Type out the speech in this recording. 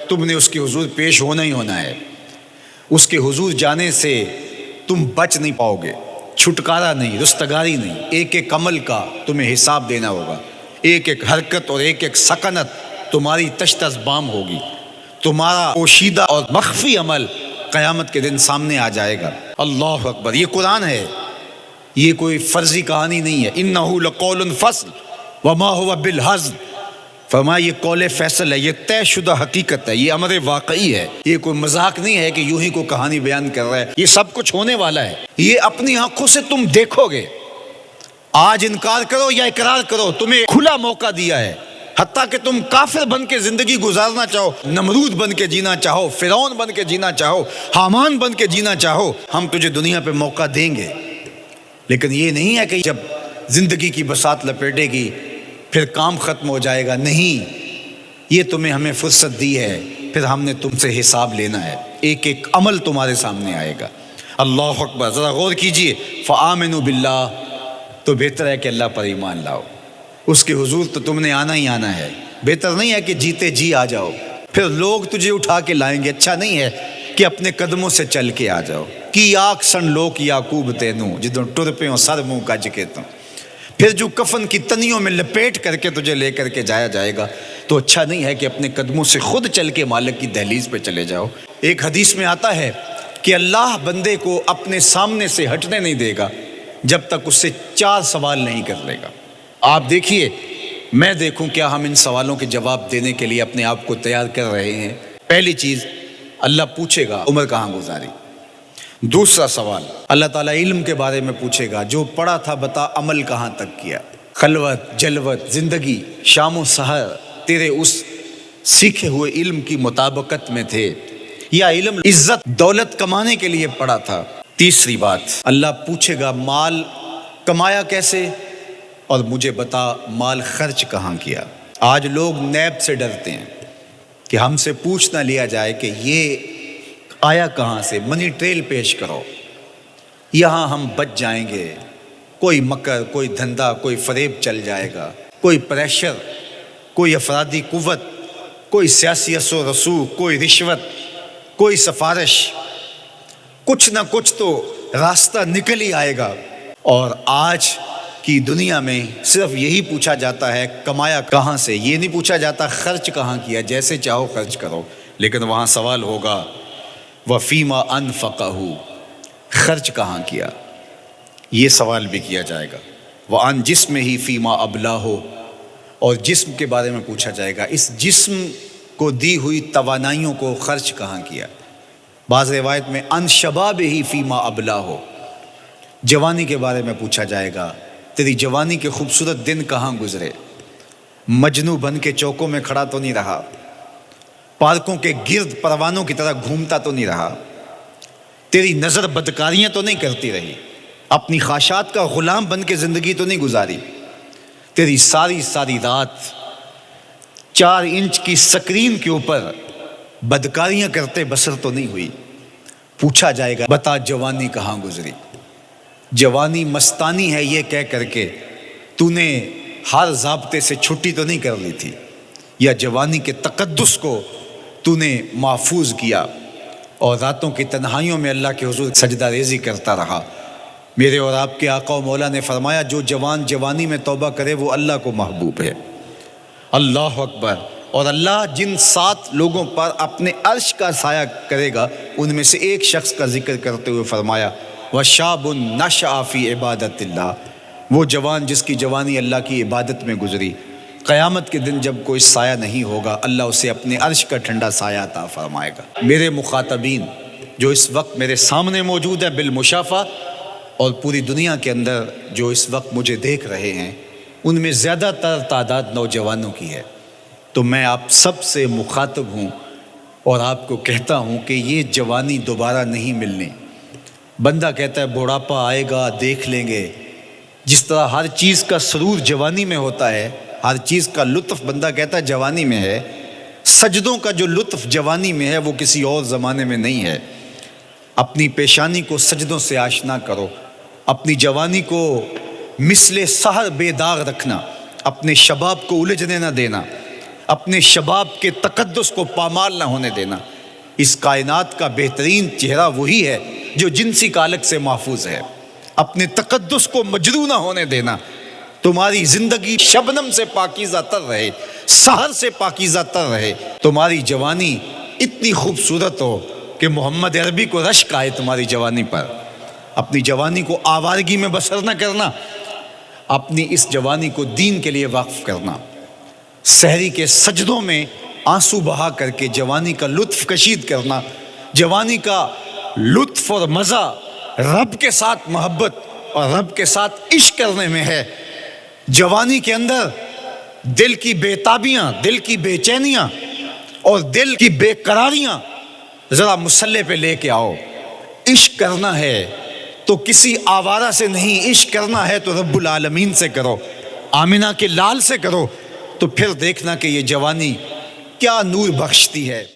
تم نے اس کے حضور پیش ہونا ہی ہونا ہے۔ اس کے حضور جانے سے تم بچ نہیں پاؤ گے، چھٹکارا نہیں، رستگاری نہیں۔ ایک ایک عمل کا تمہیں حساب دینا ہوگا، ایک ایک حرکت اور ایک ایک سکنت تمہاری تشت ازبام ہوگی۔ تمہارا پوشیدہ اور مخفی عمل قیامت کے دن سامنے آ جائے گا۔ اللہ اکبر، یہ قرآن ہے، یہ کوئی فرضی کہانی نہیں ہے۔ انہ لقول فصل وما هو بالہزل، فرمایا یہ قول فیصل ہے، یہ طے شدہ حقیقت ہے، یہ امر واقعی ہے، یہ کوئی مذاق نہیں ہے کہ یوں ہی کوئی کہانی بیان کر رہا ہے، یہ سب کچھ ہونے والا ہے، یہ اپنی آنکھوں سے تم دیکھو گے۔ آج انکار کرو یا اقرار کرو، تمہیں کھلا موقع دیا ہے، حتیٰ کہ تم کافر بن کے زندگی گزارنا چاہو، نمرود بن کے جینا چاہو، فرعون بن کے جینا چاہو، حامان بن کے جینا چاہو، ہم تجھے دنیا پہ موقع دیں گے۔ لیکن یہ نہیں ہے کہ جب زندگی کی بساط لپیٹے گی پھر کام ختم ہو جائے گا، نہیں، یہ تمہیں ہمیں فرصت دی ہے، پھر ہم نے تم سے حساب لینا ہے، ایک ایک عمل تمہارے سامنے آئے گا۔ اللہ اکبر، ذرا غور کیجئے۔ فآمنوا باللہ، تو بہتر ہے کہ اللہ پر ایمان لاؤ، اس کے حضور تو تم نے آنا ہی آنا ہے۔ بہتر نہیں ہے کہ جیتے جی آ جاؤ، پھر لوگ تجھے اٹھا کے لائیں گے۔ اچھا نہیں ہے کہ اپنے قدموں سے چل کے آ جاؤ۔ کی آنکھ سن لوک یعقوب تینوں، جدوں ٹر پہ ہوں سر منہ کج کے تو، پھر جو کفن کی تنیوں میں لپیٹ کر کے تجھے لے کر کے جایا جائے گا، تو اچھا نہیں ہے کہ اپنے قدموں سے خود چل کے مالک کی دہلیز پہ چلے جاؤ۔ ایک حدیث میں آتا ہے کہ اللہ بندے کو اپنے سامنے سے ہٹنے نہیں دے گا جب تک اس سے 4 سوال نہیں کر لے گا۔ آپ دیکھیے، میں دیکھوں کیا ہم ان سوالوں کے جواب دینے کے لیے اپنے آپ کو تیار کر رہے ہیں۔ پہلی چیز، اللہ پوچھے گا عمر کہاں گزاری۔ دوسرا سوال، اللہ تعالیٰ علم کے بارے میں پوچھے گا، جو پڑھا تھا بتا عمل کہاں تک کیا۔ خلوت، جلوت، زندگی، شام و سحر تیرے اس سیکھے ہوئے علم کی مطابقت میں تھے، یا علم عزت دولت کمانے کے لیے پڑھا تھا۔ تیسری بات، اللہ پوچھے گا مال کمایا کیسے، اور مجھے بتا مال خرچ کہاں کیا۔ آج لوگ نیب سے ڈرتے ہیں کہ ہم سے پوچھ نہ لیا جائے کہ یہ آیا کہاں سے، منی ٹریل پیش کرو، یہاں ہم بچ جائیں گے۔ کوئی مکر، کوئی دھندا، کوئی فریب چل جائے گا، کوئی پریشر، کوئی افرادی قوت، کوئی سیاسی اثر و رسوخ، کوئی رشوت، کوئی سفارش، کچھ نہ کچھ تو راستہ نکل ہی آئے گا۔ اور آج کی دنیا میں صرف یہی پوچھا جاتا ہے کمایا کہاں سے، یہ نہیں پوچھا جاتا خرچ کہاں کیا۔ جیسے چاہو خرچ کرو، لیکن وہاں سوال ہوگا وفیما انفقہ، خرچ کہاں کیا، یہ سوال بھی کیا جائے گا۔ وعن جسمہ فیما ابلاہ، اور جسم کے بارے میں پوچھا جائے گا، اس جسم کو دی ہوئی توانائیوں کو خرچ کہاں کیا۔ بعض روایت میں ان شبابہ فیما ابلاہ، جوانی کے بارے میں پوچھا جائے گا، تیری جوانی کے خوبصورت دن کہاں گزرے، مجنوں بن کے چوکوں میں کھڑا تو نہیں رہا، پارکوں کے گرد پروانوں کی طرح گھومتا تو نہیں رہا، تیری نظر بدکاریاں تو نہیں کرتی رہی، اپنی خواہشات کا غلام بن کے زندگی تو نہیں گزاری، تیری ساری رات 4 انچ کی سکرین کے اوپر بدکاریاں کرتے بسر تو نہیں ہوئی۔ پوچھا جائے گا بتا جوانی کہاں گزری۔ جوانی مستانی ہے یہ کہہ کر کے تو نے ہر ضابطے سے چھٹی تو نہیں کر لی تھی، یا جوانی کے تقدس کو تو نے محفوظ کیا اور راتوں کی تنہائیوں میں اللہ کے حضور سجدہ ریزی کرتا رہا۔ میرے اور آپ کے آقا و مولا نے فرمایا جو جوان جوانی میں توبہ کرے وہ اللہ کو محبوب ہے۔ اللہ اکبر۔ اور اللہ جن 7 لوگوں پر اپنے عرش کا سایہ کرے گا ان میں سے ایک شخص کا ذکر کرتے ہوئے فرمایا وَشَابٌ نَشَأَ فِي عِبَادَةِ اللَّهِ، وہ جوان جس کی جوانی اللہ کی عبادت میں گزری، قیامت کے دن جب کوئی سایہ نہیں ہوگا اللہ اسے اپنے عرش کا ٹھنڈا سایہ عطا فرمائے گا۔ میرے مخاطبین جو اس وقت میرے سامنے موجود ہیں بالمشافہ، اور پوری دنیا کے اندر جو اس وقت مجھے دیکھ رہے ہیں، ان میں زیادہ تر تعداد نوجوانوں کی ہے، تو میں آپ سب سے مخاطب ہوں اور آپ کو کہتا ہوں کہ یہ جوانی دوبارہ نہیں ملنی۔ بندہ کہتا ہے بڑھاپا آئے گا دیکھ لیں گے، جس طرح ہر چیز کا سرور جوانی میں ہوتا ہے، ہر چیز کا لطف بندہ کہتا ہے جوانی میں ہے، سجدوں کا جو لطف جوانی میں ہے وہ کسی اور زمانے میں نہیں ہے۔ اپنی پیشانی کو سجدوں سے آشنا کرو، اپنی جوانی کو مثل سحر بے داغ رکھنا، اپنے شباب کو الجھنے نہ دینا، اپنے شباب کے تقدس کو پامال نہ ہونے دینا۔ اس کائنات کا بہترین چہرہ وہی ہے جو جنسی کالک سے محفوظ ہے۔ اپنے تقدس کو مجروح نہ ہونے دینا۔ تمہاری زندگی شبنم سے پاکیزہ تر رہے، سحر سے پاکیزہ تر رہے۔ تمہاری جوانی اتنی خوبصورت ہو کہ محمد عربی کو رشک آئے تمہاری جوانی پر۔ اپنی جوانی کو آوارگی میں بسر نہ کرنا، اپنی اس جوانی کو دین کے لیے وقف کرنا۔ سحری کے سجدوں میں آنسو بہا کر کے جوانی کا لطف کشید کرنا۔ جوانی کا لطف اور مزہ رب کے ساتھ محبت اور رب کے ساتھ عشق کرنے میں ہے۔ جوانی کے اندر دل کی بے تابیاں، دل کی بے چینیاں اور دل کی بے قراریاں ذرا مسلح پہ لے کے آؤ۔ عشق کرنا ہے تو کسی آوارہ سے نہیں، عشق کرنا ہے تو رب العالمین سے کرو، آمنہ کے لال سے کرو، تو پھر دیکھنا کہ یہ جوانی کیا نور بخشتی ہے۔